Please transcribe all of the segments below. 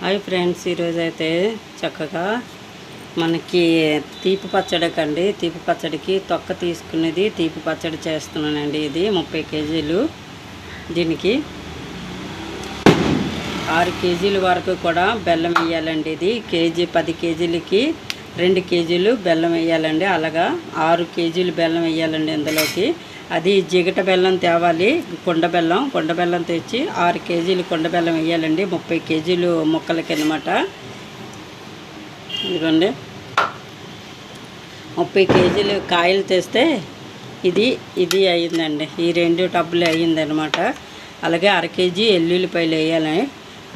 Hi friends, ఈరోజైతే చక్కగా మనకి తీపి పచ్చడికండి, తీపి పచ్చడికి తొక్క తీసుకునేది తీపి పచ్చడి చేస్తున్నానండి. ఇది 30 కేజీలు. దీనికి 6 కేజీల వరకు కూడా బెల్లం వేయాలండి. ఇది 10 కేజీలకి 2 కేజీలు బెల్లం వేయాలండి. అలాగా 6 కేజీలు బెల్లం వేయాలండి ఇందులోకి. అది జిగట బెల్లం తేవాలి, కుండ బెల్లం తెచ్చి 6 కేజీలు కుండ బెల్లం వేయాలండి. 30 కేజీలు ముక్కలకి అన్నమాట. ఇదిగోండి, 30 కేజీలు కాయలు తెస్తే ఇది అయ్యిందండి. ఈ 2 టబ్బులు అయ్యిందనమాట. అలాగే 1/2 కేజీ ఎల్లుల్లిపాయలు వేయాలి.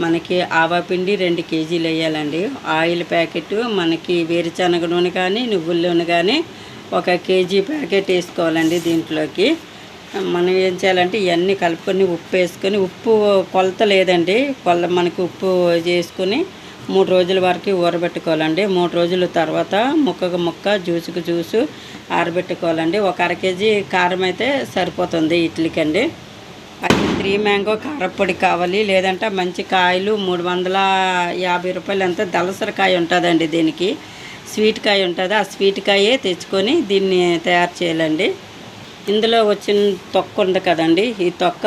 మనకి ఆవాపిండి 2 కేజీలు వేయాలండి. ఆయిల్ ప్యాకెట్ మనకి వేరుశనగ నూనె కానీ నువ్వుల నూనె కానీ 1 కేజీ ప్యాకెట్ వేసుకోవాలండి. దీంట్లోకి మనం ఏం చేయాలంటే ఇవన్నీ కలుపుకొని ఉప్పు వేసుకొని, ఉప్పు కొలత లేదండి, మనకి ఉప్పు చేసుకొని 3 రోజుల వరకు ఊరబెట్టుకోవాలండి. 3 రోజుల తర్వాత ముక్కకు ముక్క, జ్యూసుకు జ్యూసు ఆరబెట్టుకోవాలండి. 1/2 కేజీ కారం అయితే సరిపోతుంది ఇడ్లీకండి. అది 3 మ్యాంగో కారపొడి కావాలి, లేదంటే మంచి కాయలు 350 రూపాయలు ఎంత దళసరకాయ ఉంటుందండి. దీనికి స్వీట్ కాయ ఉంటుంది, ఆ స్వీట్ కాయే తెచ్చుకొని దీన్ని తయారు చేయాలండి. ఇందులో వచ్చిన తొక్క ఉంది కదండి, ఈ తొక్క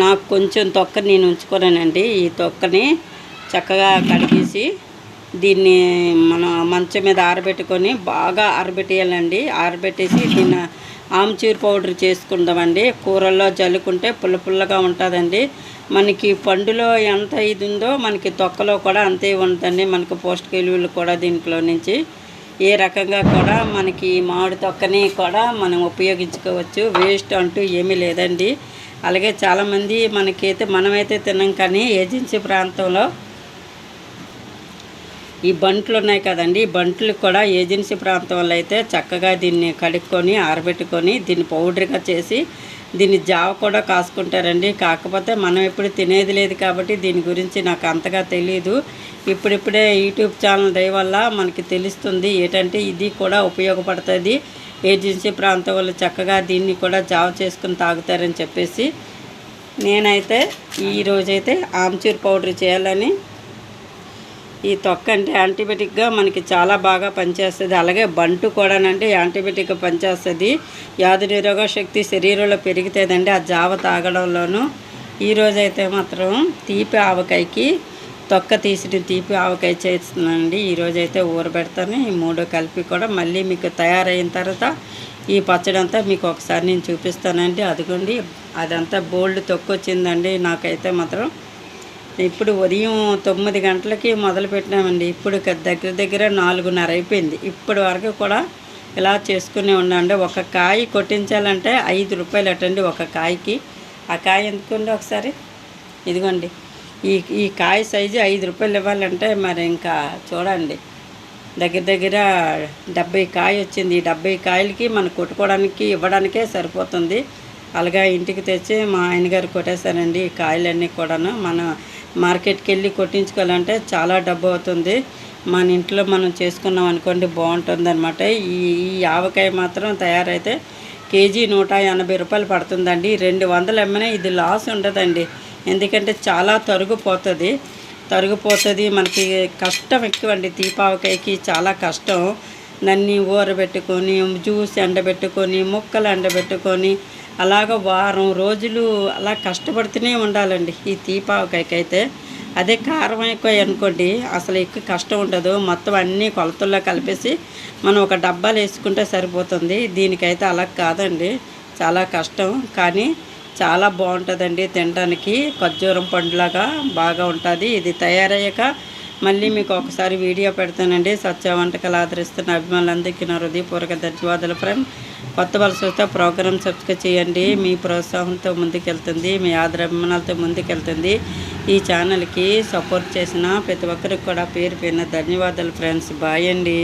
నాకు కొంచెం తొక్క నేను ఉంచుకోనండి. ఈ తొక్కని చక్కగా కడిగేసి దీన్ని మనం మంచం మీద ఆరబెట్టుకొని బాగా ఆరబెట్టేయాలండి. ఆరబెట్టేసి దీన్ని ఆమ్చూర్ పౌడర్ చేసుకుందామండి. కూరల్లో జల్లుకుంటే పుల్లగా ఉంటుందండి. మనకి పండులో ఎంత ఇది ఉందో మనకి తొక్కలో కూడా అంతే ఉంటుందండి. మనకు పౌష్టిక విలువలు కూడా దీంట్లో నుంచి ఏ రకంగా కూడా మనకి మామిడి తొక్కని కూడా మనం ఉపయోగించుకోవచ్చు. వేస్ట్ అంటూ ఏమీ లేదండి. అలాగే చాలామంది మనమైతే తిన్నాం, కానీ ఏజెన్సీ ప్రాంతంలో ఈ బంట్లు ఉన్నాయి కదండి, ఈ బంట్లు కూడా ఏజెన్సీ ప్రాంతంలో అయితే చక్కగా దీన్ని కడుక్కొని ఆరబెట్టుకొని దీన్ని పౌడర్గా చేసి దీన్ని జావ కూడా కాసుకుంటారండి. కాకపోతే మనం ఎప్పుడు తినేది లేదు కాబట్టి దీని గురించి నాకు అంతగా తెలియదు. ఇప్పుడిప్పుడే యూట్యూబ్ ఛానల్ దయ వల్ల మనకి తెలుస్తుంది ఏంటంటే ఇది కూడా ఉపయోగపడుతుంది. ఏజెన్సీ ప్రాంతం వాళ్ళు చక్కగా దీన్ని కూడా జావ చేసుకుని తాగుతారని చెప్పేసి నేనైతే ఈరోజైతే ఆమ్చూర్ పౌడర్ చేయాలని. ఈ తొక్క అంటే యాంటీబయాటిక్గా మనకి చాలా బాగా పనిచేస్తుంది. అలాగే బంటు కూడానంటే యాంటీబయాటిక్గా పనిచేస్తుంది. వ్యాధి నిరోధక శక్తి శరీరంలో పెరుగుతుందండి ఆ జావ తాగడంలోనూ. ఈరోజైతే మాత్రం తీపి ఆవకాయకి తొక్క తీసిన తీపి ఆవకాయ చేస్తున్నానండి. ఈరోజైతే ఊరబెడతాను. ఈ 3 కలిపి కూడా మళ్ళీ మీకు తయారైన తర్వాత ఈ పచ్చడి అంతా మీకు ఒకసారి నేను చూపిస్తానండి. అదిగోండి, అదంతా బోల్డ్ తొక్క వచ్చిందండి. నాకైతే మాత్రం ఇప్పుడు ఉదయం 9 గంటలకి మొదలు పెట్టినామండి. ఇప్పుడు దగ్గర 4:30 అయిపోయింది. ఇప్పటి వరకు కూడా ఇలా చేసుకునే ఉండండి. ఒక కాయ కొట్టించాలంటే 5 రూపాయలు అటండి ఒక కాయకి. ఆ కాయ ఎందుకండి ఒకసారి ఇదిగోండి, ఈ కాయ సైజు 5 రూపాయలు ఇవ్వాలంటే మరి ఇంకా చూడండి, దగ్గర 70 కాయ వచ్చింది. ఈ 70 కాయలకి మనం కొట్టుకోవడానికి ఇవ్వడానికే సరిపోతుంది. అలాగా ఇంటికి తెచ్చి మా ఆయనగారు కొట్టేశారండి. ఈ కాయలన్నీ కూడాను మనం మార్కెట్కి వెళ్ళి కొట్టించుకోవాలంటే చాలా డబ్బు అవుతుంది. మన ఇంట్లో మనం చేసుకున్నాం అనుకోండి బాగుంటుంది అనమాట. ఈ ఆవకాయ మాత్రం తయారైతే కేజీ 180 రూపాయలు పడుతుందండి. 200 అమ్మినా ఇది లాస్ ఉండదండి. ఎందుకంటే చాలా తరుగుపోతుంది. మనకి కష్టం ఎక్కువండి. తీపావకాయకి చాలా కష్టం. దాన్ని ఊరబెట్టుకొని, జ్యూస్ ఎండబెట్టుకొని, ముక్కలు ఎండబెట్టుకొని, అలాగ వారం రోజులు అలా కష్టపడుతూనే ఉండాలండి ఈ తీపావకాయకి అయితే. అదే కారం ఎక్కువ అనుకోండి అసలు ఎక్కువ కష్టం ఉండదు. మొత్తం అన్నీ కొలతల్లో కలిపేసి మనం ఒక డబ్బాలు వేసుకుంటే సరిపోతుంది. దీనికైతే అలా కాదండి, చాలా కష్టం, కానీ చాలా బాగుంటుందండి తినడానికి. ఖర్జూరం పండులాగా బాగా ఉంటుంది. ఇది తయారయ్యాక మళ్ళీ మీకు ఒకసారి వీడియో పెడతానండి. సత్య వంటకాలు ఆదరిస్తున్న అభిమానులందరికీ నా హృదయపూర్వక ధన్యవాదాలు ఫ్రెండ్. కొత్త వాళ్ళు చూస్తే ప్రోగ్రామ్ సబ్స్క్రైబ్ చేయండి. మీ ప్రోత్సాహంతో ముందుకెళ్తుంది, మీ ఆదరాభిమానాలతో ముందుకెళ్తుంది. ఈ ఛానల్కి సపోర్ట్ చేసిన ప్రతి ఒక్కరికి కూడా పేరు ధన్యవాదాలు ఫ్రెండ్స్. బాయ్ అండి.